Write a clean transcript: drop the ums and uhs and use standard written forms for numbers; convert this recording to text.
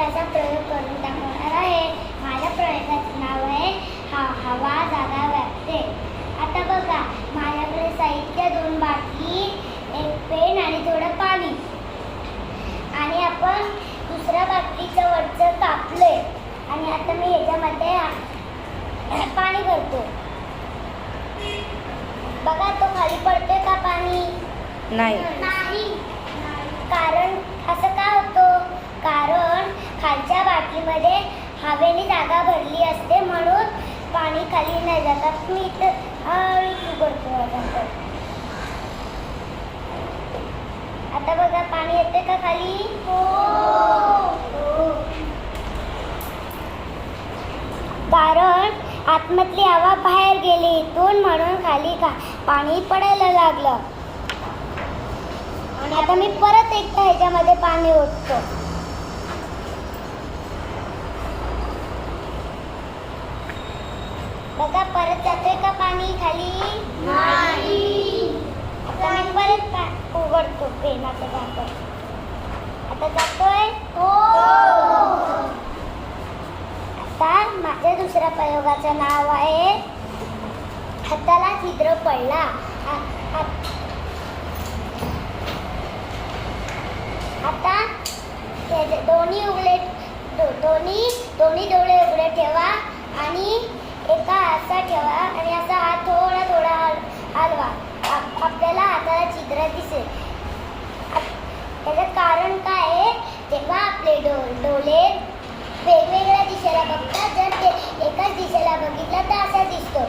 त्याचा प्रयोग करून दाखवणार आहे. माझ्या प्रयोगाचे नाव आहे हवा जागा व्यापते. आता बघा, माझ्याकडे साहित्य 2 बाटली, 1 पेन आणि थोडं पाणी. आणि आपण दुसऱ्या बाटलीचं वरचं कापलंय आणि आता मी ह्याच्यामध्ये पाणी भरतो. बघा, तो खाली पडतोय का पाणी? नाही. कारण असं का होतं? कारण खालच्या बाटलीमध्ये हवेने जागा भरली असते, म्हणून पाणी खाली नाही जातात. मी इथं करतो. आता बघा, पाणी येते का खाली? हो. कारण आतमधली हवा बाहेर गेली इथून, म्हणून खाली पाणी पडायला लागलं. आणि आता मी परत एकदा ह्याच्यामध्ये पाणी ओततो. बघा, परत जातोय का पाणी खाली? नाही. आता मी परत उघडतो पेनाचं झाकण. आता जातोय? हो. आता माझ्या दुसऱ्या प्रयोगाचं नाव आहे हाताला छिद्र पडला. आता दोन्ही डोळे उघडे ठेवा आणि एका असा ठेवा आणि असा हात थोडा थोडा हलवा. आपल्याला हाताला छिद्र दिसेल. त्याचं कारण काय आहे? जेव्हा आपले डोळे वेगवेगळ्या दिशेला बघतात, जर ते एकाच दिशेला बघितलं तर असा दिसतो.